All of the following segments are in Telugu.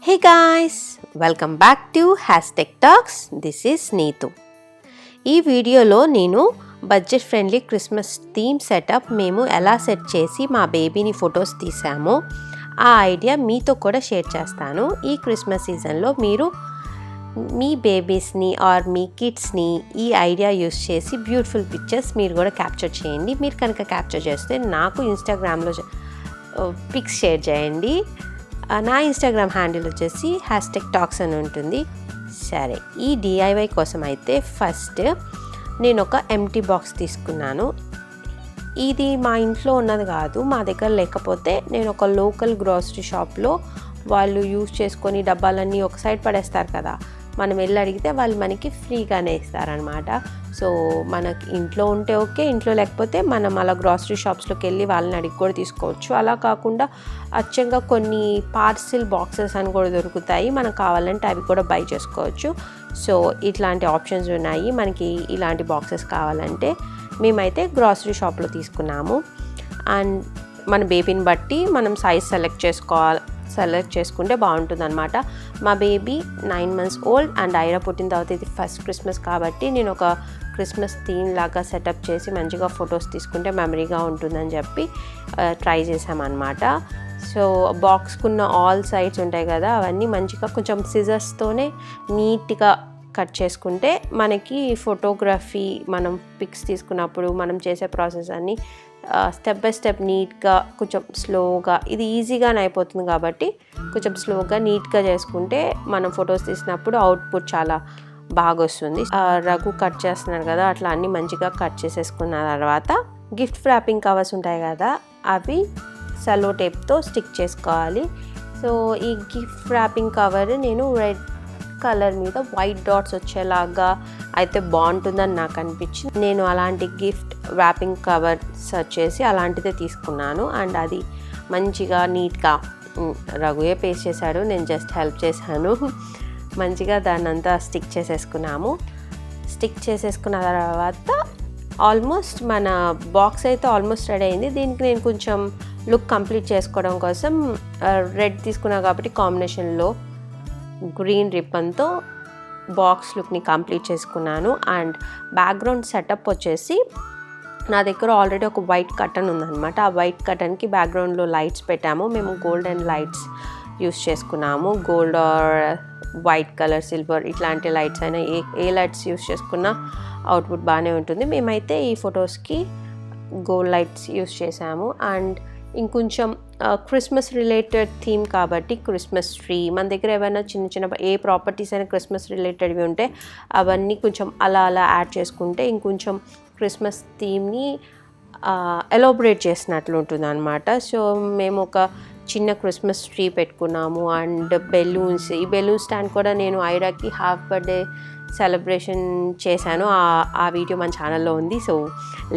Hey guys, welcome back to Hashtag Talks. This is Neetu. ఈ వీడియోలో నేను budget friendly Christmas theme setup మేము ఎలా సెట్ చేసి మా బేబీని ఫొటోస్ తీసామో ఆ ఐడియా మీతో కూడా షేర్ చేస్తాను. ఈ క్రిస్మస్ సీజన్లో మీరు మీ బేబీస్ని ఆర్ మీ కిడ్స్ని ఈ ఐడియా యూస్ చేసి బ్యూటిఫుల్ పిక్చర్స్ మీరు కూడా క్యాప్చర్ చేయండి. మీరు కనుక క్యాప్చర్ చేస్తే నాకు ఇన్స్టాగ్రామ్లో పిక్స్ షేర్ చేయండి. నా ఇన్స్టాగ్రామ్ హ్యాండిల్ వచ్చేసి #టాక్స్ అని ఉంటుంది. సరే, ఈ డిఐవై కోసం అయితే ఫస్ట్ నేను ఒక ఎంటీ బాక్స్ తీసుకున్నాను. ఇది మా ఇంట్లో ఉన్నది కాదు, మా దగ్గర లేకపోతే నేను ఒక లోకల్ గ్రోసరీ షాప్లో వాళ్ళు యూజ్ చేసుకొని డబ్బాలన్నీ ఒక సైడ్ పడేస్తారు కదా, మనం వెళ్ళి అడిగితే వాళ్ళు మనకి ఫ్రీగానే ఇస్తారనమాట. సో మనకి ఇంట్లో ఉంటే ఓకే, ఇంట్లో లేకపోతే మనం అలా గ్రాసరీ షాప్స్లోకి వెళ్ళి వాళ్ళని అడిగి కూడా తీసుకోవచ్చు. అలా కాకుండా అచ్చంగా కొన్ని పార్సిల్ బాక్సెస్ అని కూడా దొరుకుతాయి, మనకు కావాలంటే అవి కూడా బై చేసుకోవచ్చు. సో ఇట్లాంటి ఆప్షన్స్ ఉన్నాయి మనకి. ఇలాంటి బాక్సెస్ కావాలంటే మేమైతే గ్రాసరీ షాప్లో తీసుకున్నాము. అండ్ మన బేబీని బట్టి మనం సైజ్ సెలెక్ట్ చేసుకుంటే బాగుంటుంది అనమాట. మా baby 9 months old and Aira పుట్టిన తర్వాత ఇది ఫస్ట్ క్రిస్మస్ కాబట్టి నేను ఒక క్రిస్మస్ థీమ్ లాగా సెటప్ చేసి మంచిగా ఫొటోస్ తీసుకుంటే మెమరీగా ఉంటుందని చెప్పి ట్రై చేసామన్నమాట. సో బాక్స్కున్న ఆల్ సైడ్స్ ఉంటాయి కదా, అవన్నీ మంచిగా కొంచెం సిజర్స్తోనే నీట్గా కట్ చేసుకుంటే మనకి ఫోటోగ్రఫీ మనం పిక్స్ తీసుకున్నప్పుడు మనం చేసే ప్రాసెస్ అన్నీ స్టెప్ బై స్టెప్ నీట్గా కొంచెం స్లోగా, ఇది ఈజీగానే అయిపోతుంది కాబట్టి కొంచెం స్లోగా నీట్గా చేసుకుంటే మనం ఫొటోస్ తీసినప్పుడు అవుట్పుట్ చాలా బాగా వస్తుంది. రఘు కట్ చేస్తున్నారు కదా, అట్లా అన్నీ మంచిగా కట్ చేసేసుకున్న తర్వాత గిఫ్ట్ ర్యాపింగ్ కవర్స్ ఉంటాయి కదా, అవి సెలో టేప్తో స్టిక్ చేసుకోవాలి. సో ఈ గిఫ్ట్ ర్యాపింగ్ కవర్ నేను రెడ్ కలర్ మీద వైట్ డాట్స్ వచ్చేలాగా అయితే బాగుంటుందని నాకు అనిపించింది. నేను అలాంటి గిఫ్ట్ ర్యాపింగ్ కవర్ సెర్చ్ చేసి అలాంటిదే తీసుకున్నాను. అండ్ అది మంచిగా నీట్గా రఘుయే పేస్ట్ చేశాడు, నేను జస్ట్ హెల్ప్ చేశాను. మంచిగా దాన్ని అంతా స్టిక్ చేసేసుకున్న తర్వాత ఆల్మోస్ట్ మన బాక్స్ అయితే ఆల్మోస్ట్ రెడీ అయింది. దీనికి నేను కొంచెం లుక్ కంప్లీట్ చేసుకోవడం కోసం రెడ్ తీసుకున్నా కాబట్టి కాంబినేషన్లో గ్రీన్ రిబ్బన్తో బాక్స్ లుక్ని కంప్లీట్ చేసుకున్నాను. అండ్ బ్యాక్గ్రౌండ్ సెటప్ వచ్చేసి నా దగ్గర ఆల్రెడీ ఒక వైట్ కర్టన్ ఉందన్నమాట. ఆ వైట్ కర్టన్కి బ్యాక్గ్రౌండ్లో లైట్స్ పెట్టాము. మేము గోల్డెన్ లైట్స్ యూస్ చేసుకున్నాము. Gold or white colour, silver ఇట్లాంటి లైట్స్ అయినా ఏ లైట్స్ యూస్ చేసుకున్నా అవుట్పుట్ బాగానే ఉంటుంది. మేమైతే ఈ ఫొటోస్కి గోల్డ్ లైట్స్ యూస్ చేసాము. అండ్ ఇంకొంచెం క్రిస్మస్ రిలేటెడ్ థీమ్ కాబట్టి క్రిస్మస్ ట్రీ, మన దగ్గర ఏమైనా చిన్న ఏ ప్రాపర్టీస్ అయినా క్రిస్మస్ రిలేటెడ్వి ఉంటే అవన్నీ కొంచెం అలా యాడ్ చేసుకుంటే ఇంకొంచెం క్రిస్మస్ థీమ్ని ఎలాబరేట్ చేసినట్లు ఉంటుంది అనమాట. సో మేము ఒక చిన్న క్రిస్మస్ ట్రీ పెట్టుకున్నాము. అండ్ బెలూన్స్, ఈ బెలూన్ స్టాండ్ కూడా నేను ఐరాకి హాఫ్ బర్త్డే సెలబ్రేషన్ చేశాను. ఆ వీడియో మన ఛానల్లో ఉంది, సో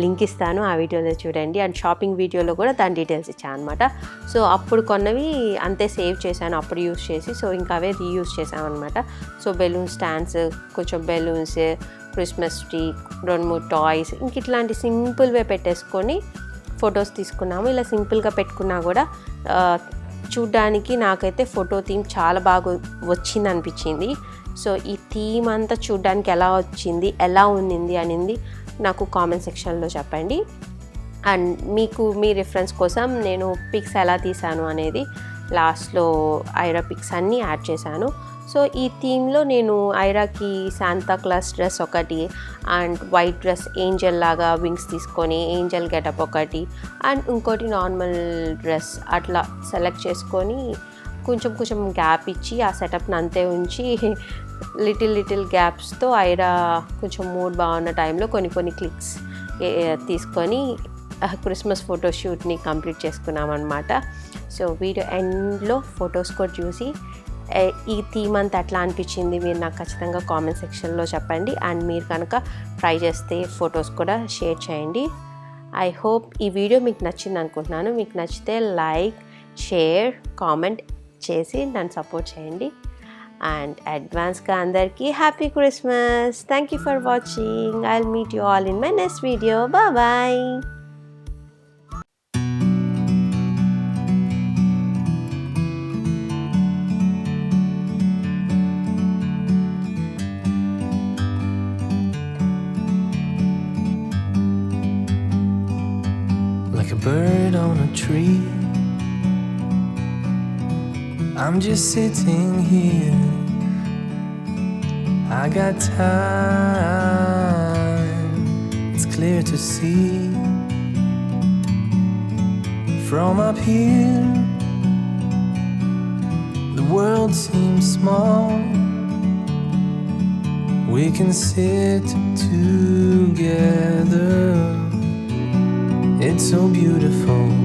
లింక్ ఇస్తాను, ఆ వీడియోలో చూడండి. అండ్ షాపింగ్ వీడియోలో కూడా దాని డీటెయిల్స్ ఇచ్చాను అనమాట. సో అప్పుడు కొన్నవి అంతే సేవ్ చేశాను అప్పుడు యూస్ చేసి, సో ఇంకా అవే రీయూస్ చేసామన్నమాట. సో బెలూన్ స్టాండ్స్, కొంచెం బెలూన్స్, క్రిస్మస్ ట్రీ, 2-3 టాయ్స్, ఇంక ఇట్లాంటి సింపుల్వే పెట్టేసుకొని ఫొటోస్ తీసుకున్నాము. ఇలా సింపుల్గా పెట్టుకున్నా కూడా చూడ్డానికి నాకైతే ఫోటో థీమ్ చాలా బాగా వచ్చింది అనిపించింది. సో ఈ థీమ్ అంతా చూడ్డానికి ఎలా వచ్చింది, ఎలా ఉన్నింది అనేది నాకు కామెంట్ సెక్షన్లో చెప్పండి. అండ్ మీకు మీ రిఫరెన్స్ కోసం నేను పిక్స్ ఎలా తీసాను అనేది లాస్ట్లో ఐరా పిక్స్ అన్నీ యాడ్ చేశాను. సో ఈ థీమ్లో నేను ఐరాకి శాంతా క్లాస్ డ్రెస్ ఒకటి, అండ్ వైట్ డ్రెస్ ఏంజల్ లాగా వింగ్స్ తీసుకొని ఏంజల్ గెటప్ ఒకటి, అండ్ ఇంకోటి నార్మల్ డ్రెస్ అట్లా సెలెక్ట్ చేసుకొని కొంచెం గ్యాప్ ఇచ్చి ఆ సెటప్ని అంతే ఉంచి లిటిల్ గ్యాప్స్తో ఐరా కొంచెం మూడ్ బాగున్న టైంలో కొన్ని క్లిక్స్ తీసుకొని క్రిస్మస్ ఫోటోషూట్ని కంప్లీట్ చేసుకున్నామన్నమాట. సో వీడియో ఎండ్లో ఫొటోస్ కూడా చూసి ఈ థీమ్ అంతా ఎట్లా అనిపించింది మీరు నాకు ఖచ్చితంగా కామెంట్ సెక్షన్లో చెప్పండి. అండ్ మీరు కనుక ట్రై చేస్తే ఫొటోస్ కూడా షేర్ చేయండి. ఐ హోప్ ఈ వీడియో మీకు నచ్చింది అనుకుంటున్నాను. మీకు నచ్చితే లైక్, షేర్, కామెంట్ చేసి నన్ను సపోర్ట్ చేయండి. అండ్ అడ్వాన్స్గా అందరికీ happy Christmas. Thank you for watching. I will meet you all in my next video. Bye. like a bird on a tree. I'm just sitting here, I got time, it's clear to see. From up here, the world seems small. We can sit together, it's so beautiful.